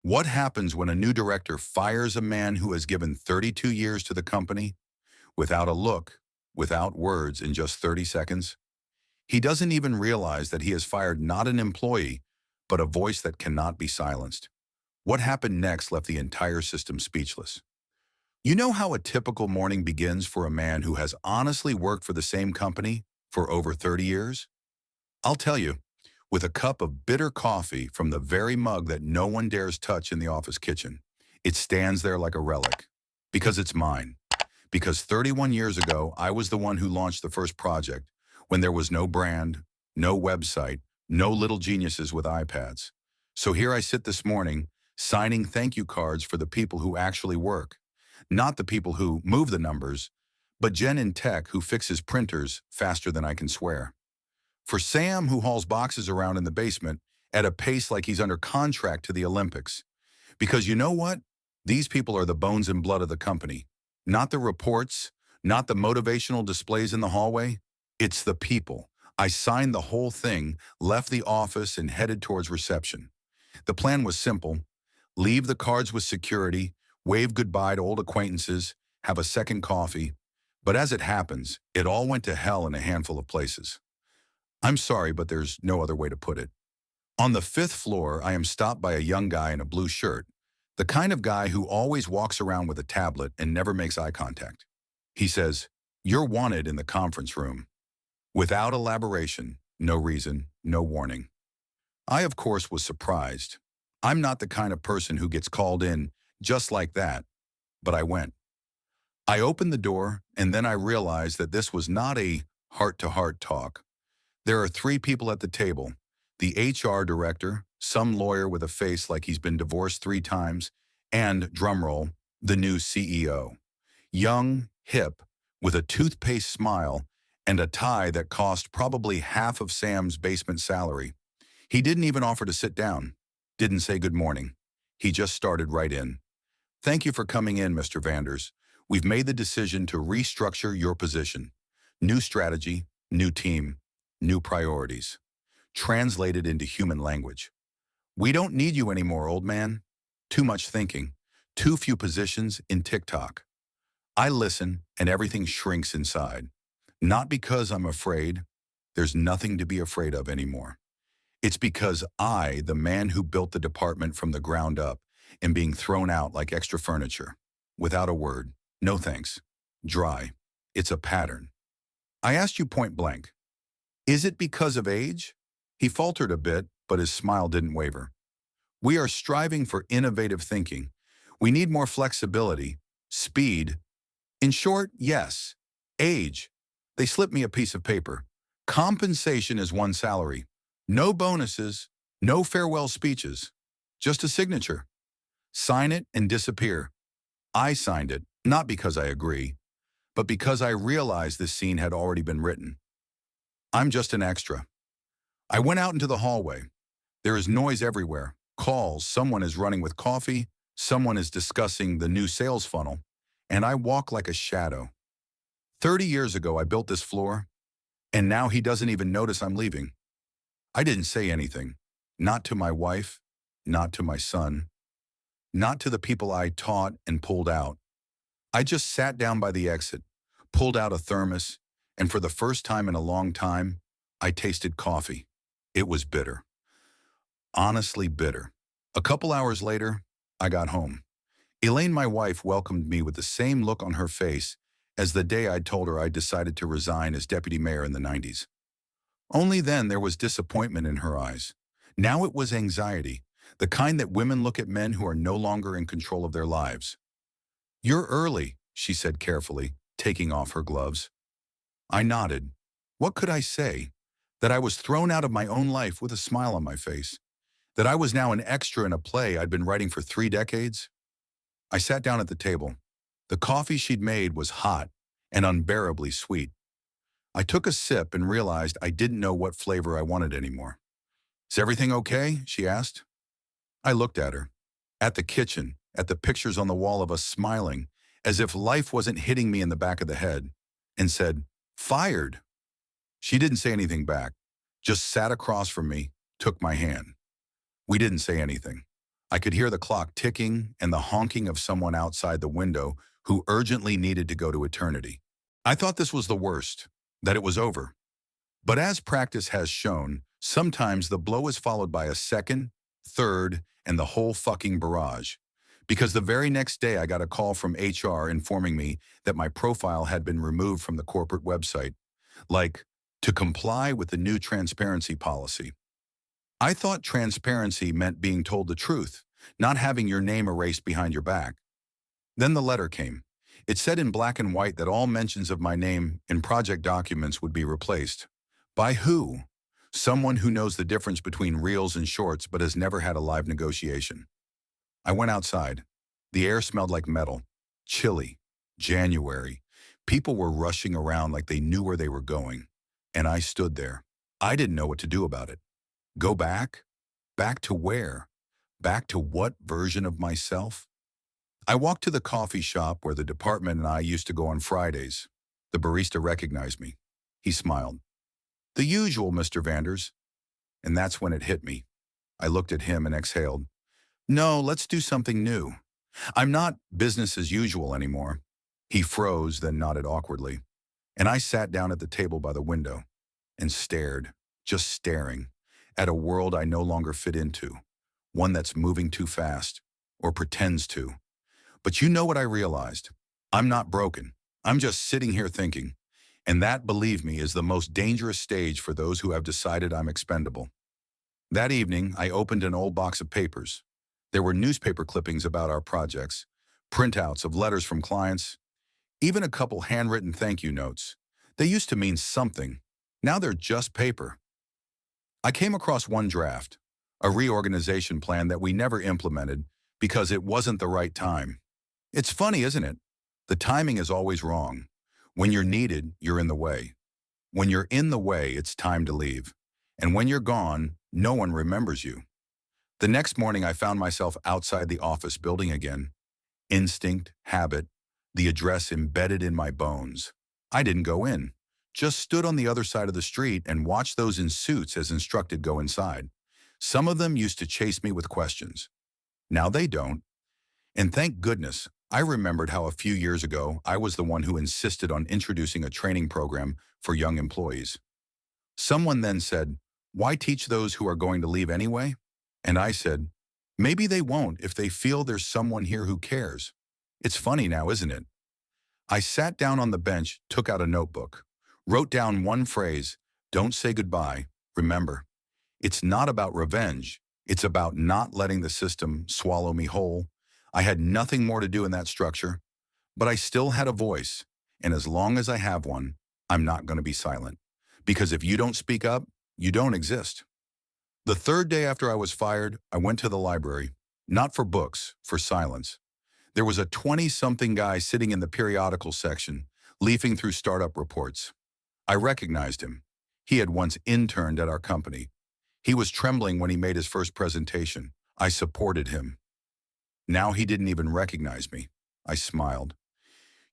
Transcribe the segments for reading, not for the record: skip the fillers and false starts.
What happens when a new director fires a man who has given 32 years to the company without a look, without words in just 30 seconds? He doesn't even realize that he has fired not an employee, but a voice that cannot be silenced. What happened next left the entire system speechless. You know how a typical morning begins for a man who has honestly worked for the same company for over 30 years? I'll tell you, with a cup of bitter coffee from the very mug that no one dares touch in the office kitchen. It stands there like a relic. Because it's mine. Because 31 years ago, I was the one who launched the first project when there was no brand, no website, no little geniuses with iPads. So here I sit this morning, signing thank you cards for the people who actually work. Not the people who move the numbers, but Jen in tech who fixes printers faster than I can swear. For Sam, who hauls boxes around in the basement at a pace like he's under contract to the Olympics. Because you know what? These people are the bones and blood of the company. Not the reports, not the motivational displays in the hallway. It's the people. I signed the whole thing, left the office, and headed towards reception. The plan was simple. Leave the cards with security, wave goodbye to old acquaintances, have a second coffee. But as it happens, it all went to hell in a handful of places. I'm sorry, but there's no other way to put it. On the fifth floor, I am stopped by a young guy in a blue shirt, the kind of guy who always walks around with a tablet and never makes eye contact. He says, "You're wanted in the conference room." Without elaboration, no reason, no warning. I, of course, was surprised. I'm not the kind of person who gets called in just like that, but I went. I opened the door, and then I realized that this was not a heart-to-heart talk. There are three people at the table: the HR director, some lawyer with a face like he's been divorced 3 times, and, drumroll, the new CEO. Young, hip, with a toothpaste smile and a tie that cost probably half of Sam's basement salary. He didn't even offer to sit down, didn't say good morning. He just started right in. "Thank you for coming in, Mr. Vanders. We've made the decision to restructure your position. New strategy, new team, new priorities. Translated into human language. We don't need you anymore, old man. Too much thinking. Too few positions in TikTok." I listen, and everything shrinks inside. Not because I'm afraid. There's nothing to be afraid of anymore. It's because I, the man who built the department from the ground up, am being thrown out like extra furniture. Without a word. No thanks. Dry. It's a pattern. I asked you point blank. Is it because of age? He faltered a bit, but his smile didn't waver. We are striving for innovative thinking. We need more flexibility, speed. In short, yes. Age. They slipped me a piece of paper. Compensation is one salary. No bonuses, no farewell speeches. Just a signature. Sign it and disappear. I signed it, not because I agree, but because I realized this scene had already been written. I'm just an extra. I went out into the hallway. There is noise everywhere. Calls, someone is running with coffee, someone is discussing the new sales funnel, and I walk like a shadow. 30 years ago, I built this floor, and now he doesn't even notice I'm leaving. I didn't say anything. Not to my wife, not to my son, not to the people I taught and pulled out. I just sat down by the exit, pulled out a thermos, and for the first time in a long time, I tasted coffee. It was bitter. Honestly bitter. A couple hours later, I got home. Elaine, my wife, welcomed me with the same look on her face as the day I'd told her I'd decided to resign as deputy mayor in the 90s. Only then there was disappointment in her eyes. Now it was anxiety, the kind that women look at men who are no longer in control of their lives. "You're early," she said carefully, taking off her gloves. I nodded. What could I say? That I was thrown out of my own life with a smile on my face? That I was now an extra in a play I'd been writing for 3 decades? I sat down at the table. The coffee she'd made was hot and unbearably sweet. I took a sip and realized I didn't know what flavor I wanted anymore. "Is everything okay?" she asked. I looked at her, at the kitchen, at the pictures on the wall of us smiling, as if life wasn't hitting me in the back of the head, and said, "Fired." She didn't say anything back, just sat across from me, took my hand. We didn't say anything. I could hear the clock ticking and the honking of someone outside the window who urgently needed to go to eternity. I thought this was the worst, that it was over. But as practice has shown, sometimes the blow is followed by a second, third, and the whole fucking barrage. Because the very next day I got a call from HR informing me that my profile had been removed from the corporate website, like, to comply with the new transparency policy. I thought transparency meant being told the truth, not having your name erased behind your back. Then the letter came. It said in black and white that all mentions of my name in project documents would be replaced. By who? Someone who knows the difference between reels and shorts but has never had a live negotiation. I went outside. The air smelled like metal. Chilly. January. People were rushing around like they knew where they were going. And I stood there. I didn't know what to do about it. Go back? Back to where? Back to what version of myself? I walked to the coffee shop where the department and I used to go on Fridays. The barista recognized me. He smiled. The usual, Mr. Vanders. And that's when it hit me. I looked at him and exhaled. No, let's do something new. I'm not business as usual anymore. He froze, then nodded awkwardly. And I sat down at the table by the window and stared, just staring, at a world I no longer fit into, one that's moving too fast, or pretends to. But you know what I realized? I'm not broken. I'm just sitting here thinking. And that, believe me, is the most dangerous stage for those who have decided I'm expendable. That evening, I opened an old box of papers. There were newspaper clippings about our projects, printouts of letters from clients, even a couple handwritten thank you notes. They used to mean something. Now they're just paper. I came across one draft, a reorganization plan that we never implemented because it wasn't the right time. It's funny, isn't it? The timing is always wrong. When you're needed, you're in the way. When you're in the way, it's time to leave. And when you're gone, no one remembers you. The next morning, I found myself outside the office building again. Instinct, habit, the address embedded in my bones. I didn't go in, just stood on the other side of the street and watched those in suits as instructed go inside. Some of them used to chase me with questions. Now they don't. And thank goodness, I remembered how a few years ago I was the one who insisted on introducing a training program for young employees. Someone then said, "Why teach those who are going to leave anyway?" And I said, "Maybe they won't if they feel there's someone here who cares." It's funny now, isn't it? I sat down on the bench, took out a notebook, wrote down one phrase, "Don't say goodbye, remember." It's not about revenge. It's about not letting the system swallow me whole. I had nothing more to do in that structure, but I still had a voice. And as long as I have one, I'm not going to be silent. Because if you don't speak up, you don't exist. The third day after I was fired, I went to the library, not for books, for silence. There was a 20-something guy sitting in the periodical section, leafing through startup reports. I recognized him. He had once interned at our company. He was trembling when he made his first presentation. I supported him. Now he didn't even recognize me. I smiled.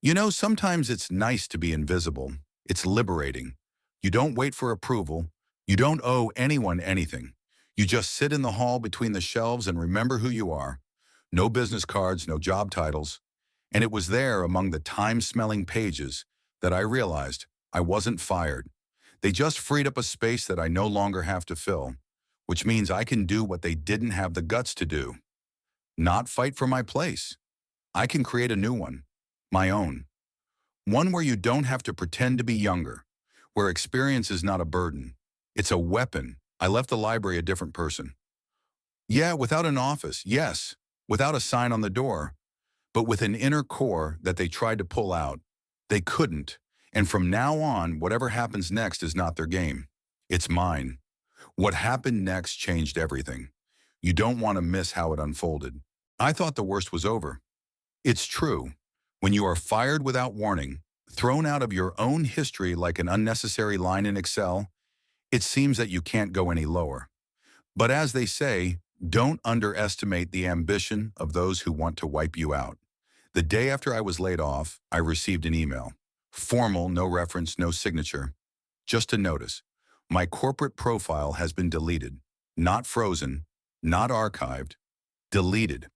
You know, sometimes it's nice to be invisible. It's liberating. You don't wait for approval. You don't owe anyone anything. You just sit in the hall between the shelves and remember who you are. No business cards, no job titles. And it was there among the time-smelling pages that I realized I wasn't fired. They just freed up a space that I no longer have to fill, which means I can do what they didn't have the guts to do. Not fight for my place. I can create a new one, my own. One where you don't have to pretend to be younger, where experience is not a burden. It's a weapon. I left the library a different person. Yeah, without an office, yes, without a sign on the door, but with an inner core that they tried to pull out. They couldn't, and from now on, whatever happens next is not their game. It's mine. What happened next changed everything. You don't want to miss how it unfolded. I thought the worst was over. It's true. When you are fired without warning, thrown out of your own history like an unnecessary line in Excel, it seems that you can't go any lower. But as they say, don't underestimate the ambition of those who want to wipe you out. The day after I was laid off, I received an email. Formal, no reference, no signature. Just a notice. My corporate profile has been deleted. Not frozen, not archived, Deleted.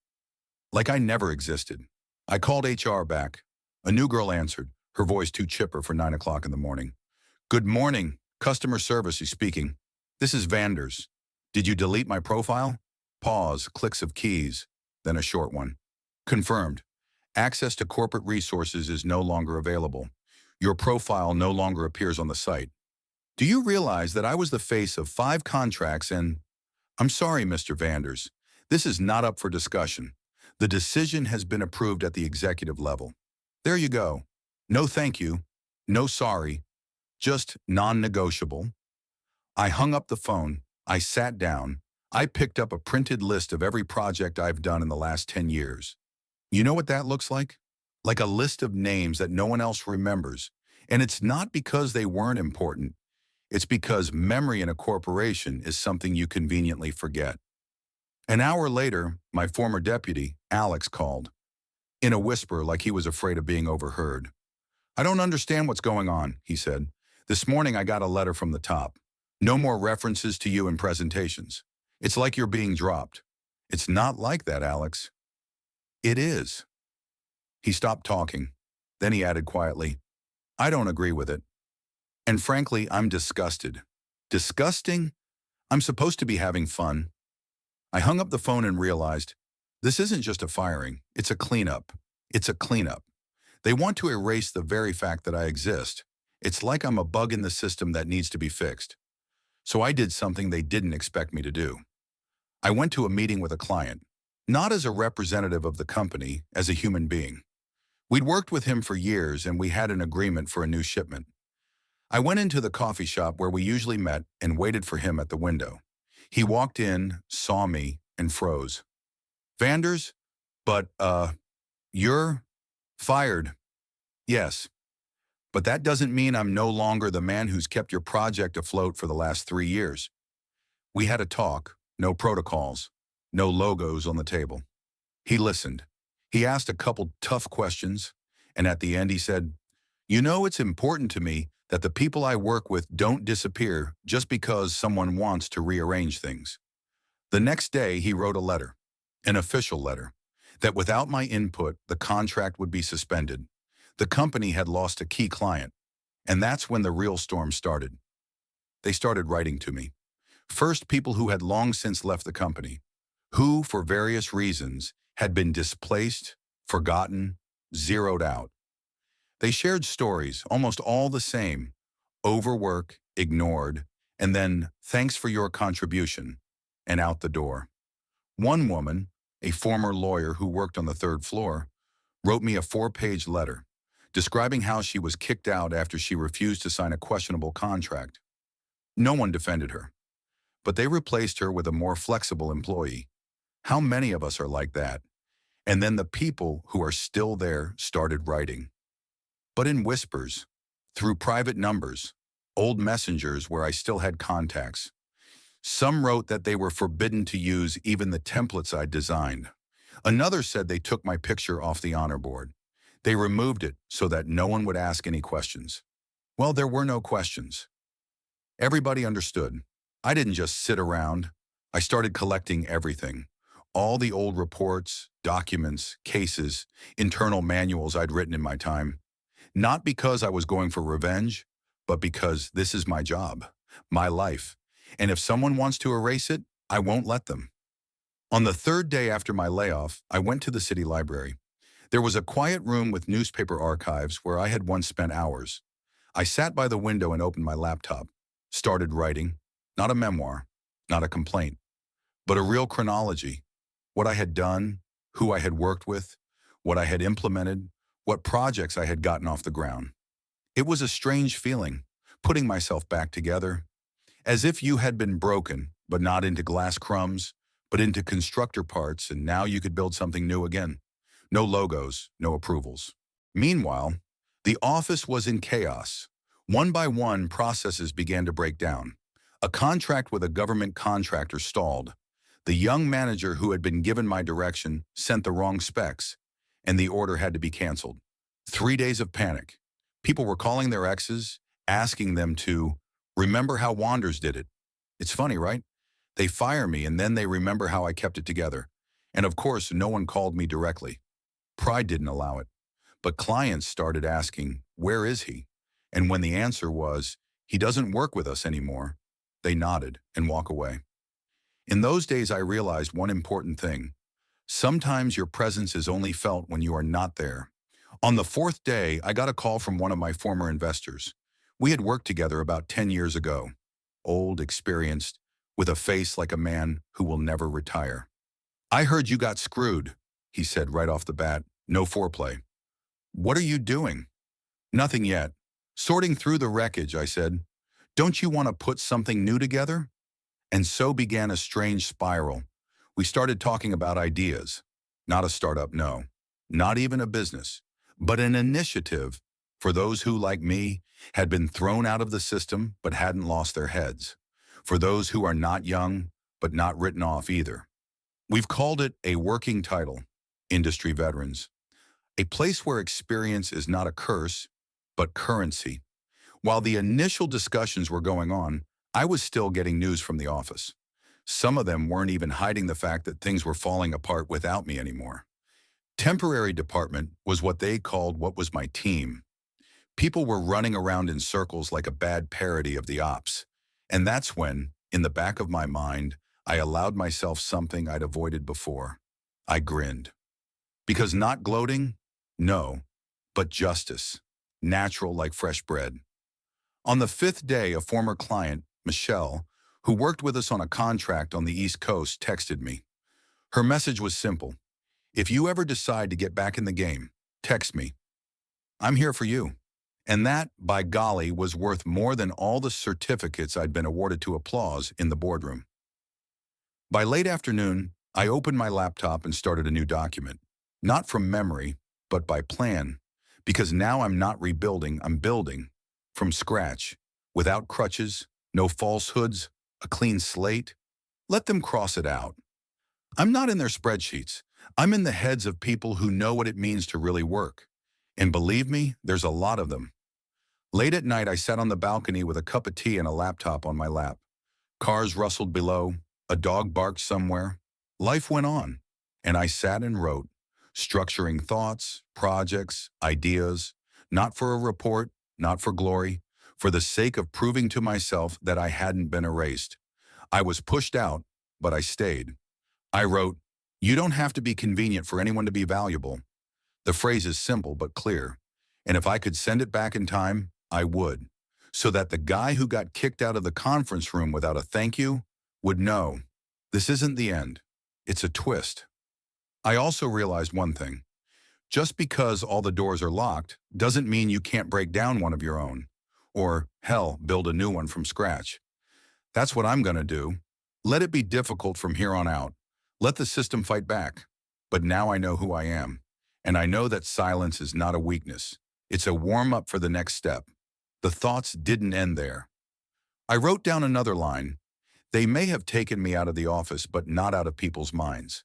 Like I never existed. I called HR back. A new girl answered, her voice too chipper for 9 o'clock in the morning. Good morning. Customer service is speaking. This is Vanders. Did you delete my profile? Pause, clicks of keys, then a short one. Confirmed. Access to corporate resources is no longer available. Your profile no longer appears on the site. Do you realize that I was the face of 5 contracts and... I'm sorry, Mr. Vanders. This is not up for discussion. The decision has been approved at the executive level. There you go. No thank you. No sorry. Just non-negotiable. I hung up the phone. I sat down. I picked up a printed list of every project I've done in the last 10 years. You know what that looks like? Like a list of names that no one else remembers. And it's not because they weren't important. It's because memory in a corporation is something you conveniently forget. An hour later, my former deputy, Alex, called. In a whisper, like he was afraid of being overheard. I don't understand what's going on, he said. This morning I got a letter from the top. No more references to you in presentations. It's like you're being dropped. It's not like that, Alex. It is. He stopped talking. Then he added quietly, I don't agree with it. And frankly, I'm disgusted. Disgusting? I'm supposed to be having fun. I hung up the phone and realized, this isn't just a firing, it's a cleanup. It's a cleanup. They want to erase the very fact that I exist. It's like I'm a bug in the system that needs to be fixed. So I did something they didn't expect me to do. I went to a meeting with a client, not as a representative of the company, as a human being. We'd worked with him for years and we had an agreement for a new shipment. I went into the coffee shop where we usually met and waited for him at the window. He walked in, saw me, and froze. Vanders? But, you're fired. Yes. But that doesn't mean I'm no longer the man who's kept your project afloat for the last 3 years. We had a talk, no protocols, no logos on the table. He listened. He asked a couple tough questions, and at the end he said, you know, it's important to me that the people I work with don't disappear just because someone wants to rearrange things. The next day he wrote a letter, an official letter, that without my input, the contract would be suspended. The company had lost a key client, and that's when the real storm started. They started writing to me. First, people who had long since left the company, who, for various reasons, had been displaced, forgotten, zeroed out. They shared stories, almost all the same: overwork, ignored, and then, thanks for your contribution, and out the door. One woman, a former lawyer who worked on the 3rd floor, wrote me a 4-page letter describing how she was kicked out after she refused to sign a questionable contract. No one defended her, but they replaced her with a more flexible employee. How many of us are like that? And then the people who are still there started writing. But in whispers, through private numbers, old messengers where I still had contacts. Some wrote that they were forbidden to use even the templates I'd designed. Another said they took my picture off the honor board. They removed it so that no one would ask any questions. Well, there were no questions. Everybody understood. I didn't just sit around. I started collecting everything. All the old reports, documents, cases, internal manuals I'd written in my time. Not because I was going for revenge, but because this is my job, my life. And if someone wants to erase it, I won't let them. On the 3rd day after my layoff, I went to the city library. There was a quiet room with newspaper archives where I had once spent hours. I sat by the window and opened my laptop, started writing, not a memoir, not a complaint, but a real chronology. What I had done, who I had worked with, what I had implemented, what projects I had gotten off the ground. It was a strange feeling, putting myself back together, as if you had been broken, but not into glass crumbs, but into constructor parts, and now you could build something new again. No logos, no approvals. Meanwhile, the office was in chaos. One by one, processes began to break down. A contract with a government contractor stalled. The young manager who had been given my direction sent the wrong specs, and the order had to be canceled. 3 days of panic. People were calling their exes, asking them to remember how Wanders did it. It's funny, right? They fire me and then they remember how I kept it together. And of course, no one called me directly. Pride didn't allow it. But clients started asking, where is he? And when the answer was, he doesn't work with us anymore, they nodded and walk away. In those days, I realized one important thing. Sometimes your presence is only felt when you are not there. On the fourth day, I got a call from one of my former investors. We had worked together about 10 years ago. Old, experienced, with a face like a man who will never retire. I heard you got screwed, he said right off the bat. No foreplay. What are you doing? Nothing yet. Sorting through the wreckage, I said. Don't you want to put something new together? And so began a strange spiral. We started talking about ideas. Not a startup, no. Not even a business. But an initiative for those who, like me, had been thrown out of the system but hadn't lost their heads. For those who are not young but not written off either. We've called it a working title, Industry Veterans. A place where experience is not a curse, but currency. While the initial discussions were going on, I was still getting news from the office. Some of them weren't even hiding the fact that things were falling apart without me anymore. Temporary department was what they called what was my team. People were running around in circles like a bad parody of the ops. And that's when, in the back of my mind, I allowed myself something I'd avoided before. I grinned. Because not gloating? No, but justice. Natural like fresh bread. On the fifth day, a former client, Michelle, who worked with us on a contract on the East Coast, texted me. Her message was simple. If you ever decide to get back in the game, text me. I'm here for you. And that, by golly, was worth more than all the certificates I'd been awarded to applause in the boardroom. By late afternoon, I opened my laptop and started a new document. Not from memory, but by plan. Because now I'm not rebuilding, I'm building. From scratch. Without crutches, no falsehoods, a clean slate. Let them cross it out. I'm not in their spreadsheets. I'm in the heads of people who know what it means to really work. And believe me, there's a lot of them. Late at night, I sat on the balcony with a cup of tea and a laptop on my lap. Cars rustled below, a dog barked somewhere. Life went on, and I sat and wrote, structuring thoughts, projects, ideas, not for a report, not for glory, for the sake of proving to myself that I hadn't been erased. I was pushed out, but I stayed. I wrote, you don't have to be convenient for anyone to be valuable. The phrase is simple but clear, and if I could send it back in time, I would, so that the guy who got kicked out of the conference room without a thank you would know, this isn't the end, it's a twist. I also realized one thing. Just because all the doors are locked doesn't mean you can't break down one of your own, or, hell, build a new one from scratch. That's what I'm going to do. Let it be difficult from here on out. Let the system fight back. But now I know who I am, and I know that silence is not a weakness. It's a warm-up for the next step. The thoughts didn't end there. I wrote down another line. They may have taken me out of the office, but not out of people's minds.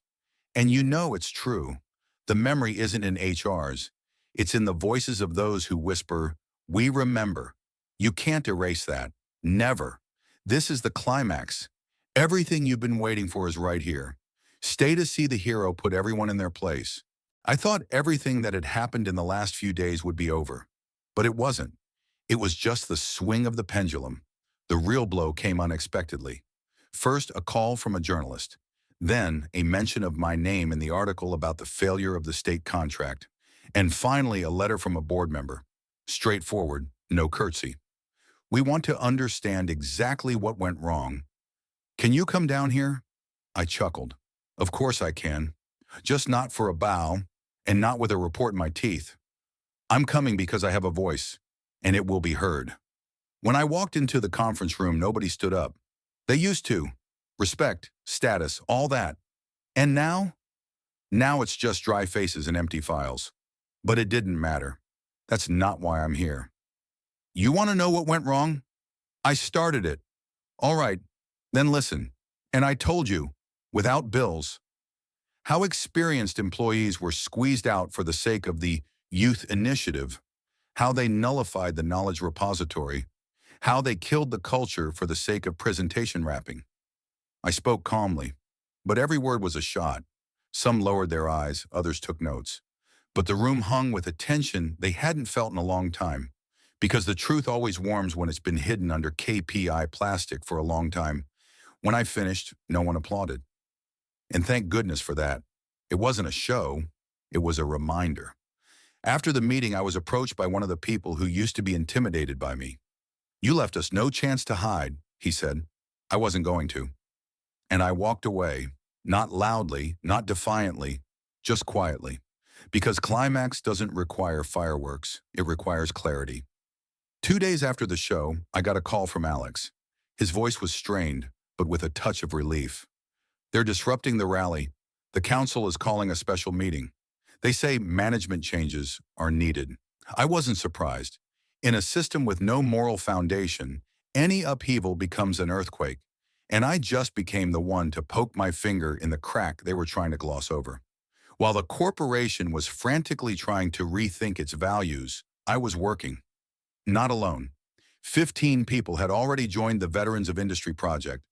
And you know it's true. The memory isn't in HR's. It's in the voices of those who whisper, we remember. You can't erase that. Never. This is the climax. Everything you've been waiting for is right here. Stay to see the hero put everyone in their place. I thought everything that had happened in the last few days would be over. But it wasn't. It was just the swing of the pendulum. The real blow came unexpectedly. First, a call from a journalist. Then, a mention of my name in the article about the failure of the state contract. And finally, a letter from a board member. Straightforward, no curtsy. We want to understand exactly what went wrong. Can you come down here? I chuckled. Of course I can. Just not for a bow, and not with a report in my teeth. I'm coming because I have a voice, and it will be heard. When I walked into the conference room, nobody stood up. They used to. Respect, status, all that. And now? Now it's just dry faces and empty files. But it didn't matter. That's not why I'm here. You want to know what went wrong? I started it. All right, then listen. And I told you, without bills, how experienced employees were squeezed out for the sake of the youth initiative, how they nullified the knowledge repository, how they killed the culture for the sake of presentation wrapping. I spoke calmly, but every word was a shot. Some lowered their eyes, others took notes. But the room hung with a tension they hadn't felt in a long time, because the truth always warms when it's been hidden under KPI plastic for a long time. When I finished, no one applauded. And thank goodness for that. It wasn't a show, it was a reminder. After the meeting, I was approached by one of the people who used to be intimidated by me. "You left us no chance to hide," he said. I wasn't going to. And I walked away, not loudly, not defiantly, just quietly. Because climax doesn't require fireworks, it requires clarity. 2 days after the show, I got a call from Alex. His voice was strained, but with a touch of relief. "They're disrupting the rally. The council is calling a special meeting. They say management changes are needed." I wasn't surprised. In a system with no moral foundation, any upheaval becomes an earthquake, and I just became the one to poke my finger in the crack they were trying to gloss over. While the corporation was frantically trying to rethink its values, I was working. Not alone. 15 people had already joined the Veterans of Industry project.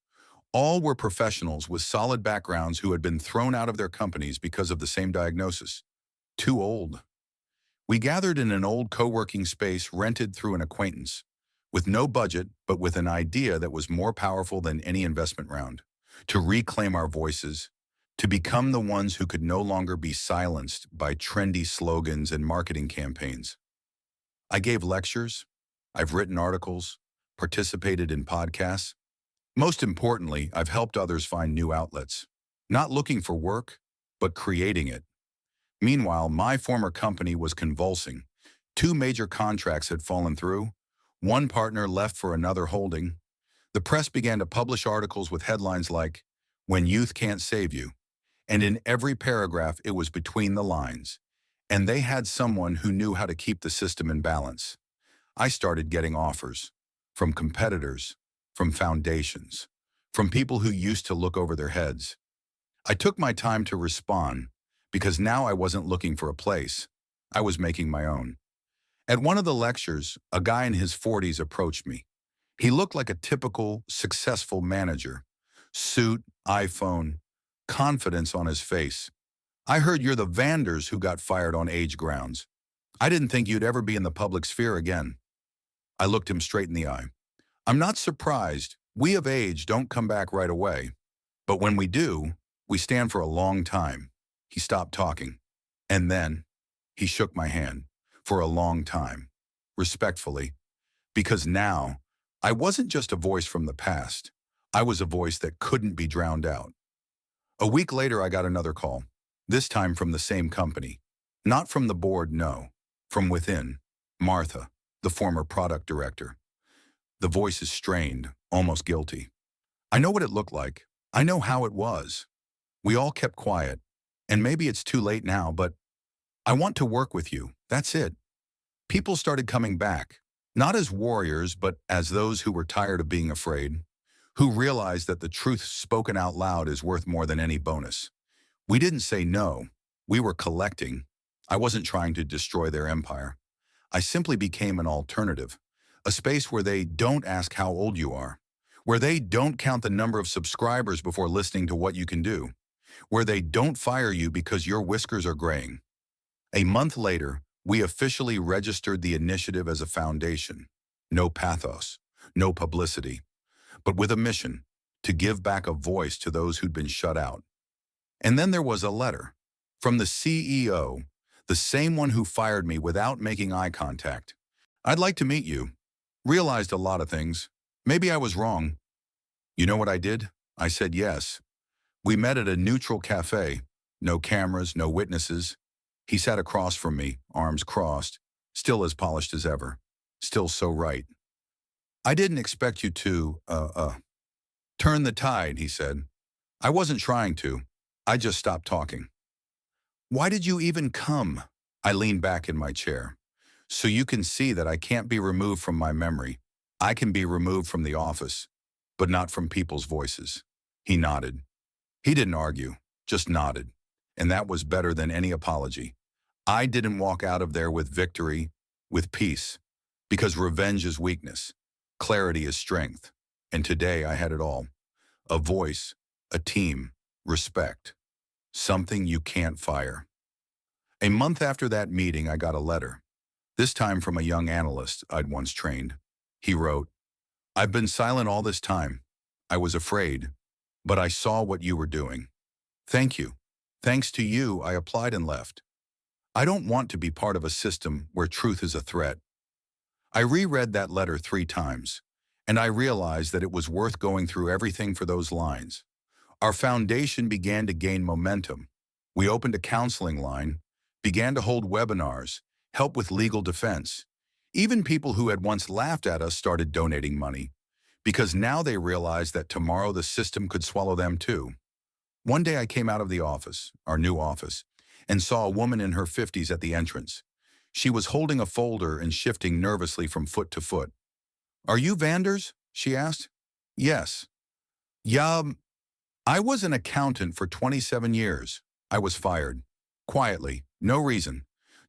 All were professionals with solid backgrounds who had been thrown out of their companies because of the same diagnosis. Too old. We gathered in an old co-working space rented through an acquaintance, with no budget, but with an idea that was more powerful than any investment round: to reclaim our voices, to become the ones who could no longer be silenced by trendy slogans and marketing campaigns. I gave lectures, I've written articles, participated in podcasts. Most importantly, I've helped others find new outlets, not looking for work, but creating it. Meanwhile, my former company was convulsing. 2 major contracts had fallen through. One partner left for another holding. The press began to publish articles with headlines like, "When Youth Can't Save You." And in every paragraph, it was between the lines. And they had someone who knew how to keep the system in balance. I started getting offers from competitors, from foundations, from people who used to look over their heads. I took my time to respond, because now I wasn't looking for a place. I was making my own. At one of the lectures, a guy in his 40s approached me. He looked like a typical, successful manager. Suit, iPhone, confidence on his face. "I heard you're the Vanders who got fired on age grounds. I didn't think you'd ever be in the public sphere again." I looked him straight in the eye. "I'm not surprised. We of age don't come back right away. But when we do, we stand for a long time." He stopped talking. And then he shook my hand for a long time, respectfully, because now I wasn't just a voice from the past. I was a voice that couldn't be drowned out. A week later, I got another call, this time from the same company. Not from the board, no. From within. Martha, the former product director. The voice is strained, almost guilty. "I know what it looked like. I know how it was. We all kept quiet. And maybe it's too late now, but I want to work with you. That's it." People started coming back, not as warriors, but as those who were tired of being afraid, who realized that the truth spoken out loud is worth more than any bonus. We didn't say no. We were collecting. I wasn't trying to destroy their empire. I simply became an alternative, a space where they don't ask how old you are, where they don't count the number of subscribers before listening to what you can do, where they don't fire you because your whiskers are graying. A month later, we officially registered the initiative as a foundation. No pathos, no publicity, but with a mission: to give back a voice to those who'd been shut out. And then there was a letter from the CEO, the same one who fired me without making eye contact. "I'd like to meet you. Realized a lot of things. Maybe I was wrong." You know what I did? I said yes. We met at a neutral cafe. No cameras, no witnesses. He sat across from me, arms crossed, still as polished as ever. Still so right. "I didn't expect you to, turn the tide," he said. "I wasn't trying to. I just stopped talking." "Why did you even come?" I leaned back in my chair. "So you can see that I can't be removed from my memory. I can be removed from the office, but not from people's voices." He nodded. He didn't argue, just nodded. And that was better than any apology. I didn't walk out of there with victory, with peace, because revenge is weakness, clarity is strength. And today I had it all: a voice, a team, respect. something you can't fire. A month after that meeting, I got a letter, this time from a young analyst I'd once trained. He wrote, "I've been silent all this time. I was afraid, but I saw what you were doing. Thank you. Thanks to you, I applied and left. I don't want to be part of a system where truth is a threat." I reread that letter 3 times, and I realized that it was worth going through everything for those lines. Our foundation began to gain momentum. We opened a counseling line, began to hold webinars, help with legal defense. Even people who had once laughed at us started donating money, because now they realized that tomorrow the system could swallow them too. One day I came out of the office, our new office, and saw a woman in her 50s at the entrance. She was holding a folder and shifting nervously from foot to foot. "Are you Vanders?" she asked. "Yes." "Yeah, I was an accountant for 27 years. I was fired. Quietly, no reason.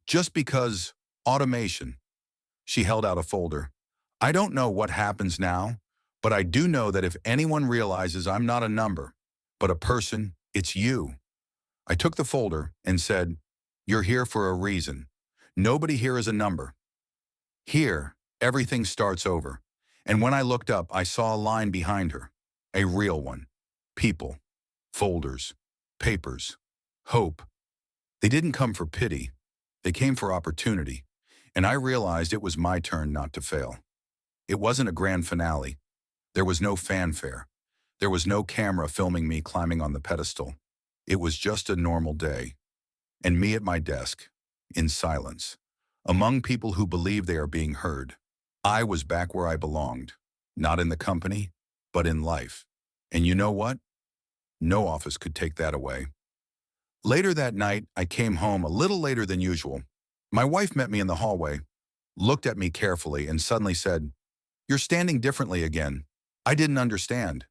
Just because automation." She held out a folder. "I don't know what happens now, but I do know that if anyone realizes I'm not a number, but a person, it's you." I took the folder and said, "You're here for a reason. Nobody here is a number. Here, everything starts over." And when I looked up, I saw a line behind her, a real one. People, folders, papers, hope. They didn't come for pity. They came for opportunity. And I realized it was my turn not to fail. It wasn't a grand finale. There was no fanfare. There was no camera filming me climbing on the pedestal. It was just a normal day. And me at my desk, in silence, among people who believe they are being heard. I was back where I belonged, not in the company, but in life. And you know what? No office could take that away. Later that night, I came home a little later than usual. My wife met me in the hallway, looked at me carefully, and suddenly said, "You're standing differently again." I didn't understand.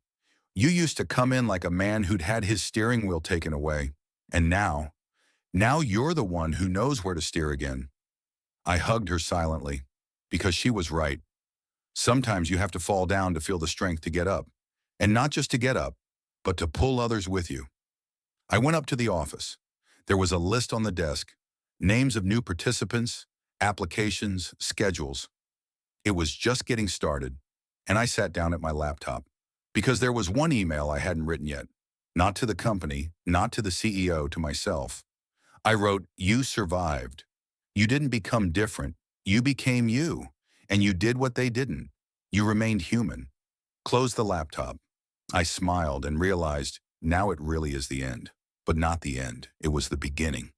"You used to come in like a man who'd had his steering wheel taken away. And now you're the one who knows where to steer again." I hugged her silently, because she was right. Sometimes you have to fall down to feel the strength to get up. And not just to get up, but to pull others with you. I went up to the office. There was a list on the desk, names of new participants, applications, schedules. It was just getting started, and I sat down at my laptop, because there was one email I hadn't written yet. Not to the company, not to the CEO, to myself. I wrote, "You survived. You didn't become different. You became you. And you did what they didn't. You remained human." Close the laptop. I smiled and realized now it really is the end. But not the end. It was the beginning.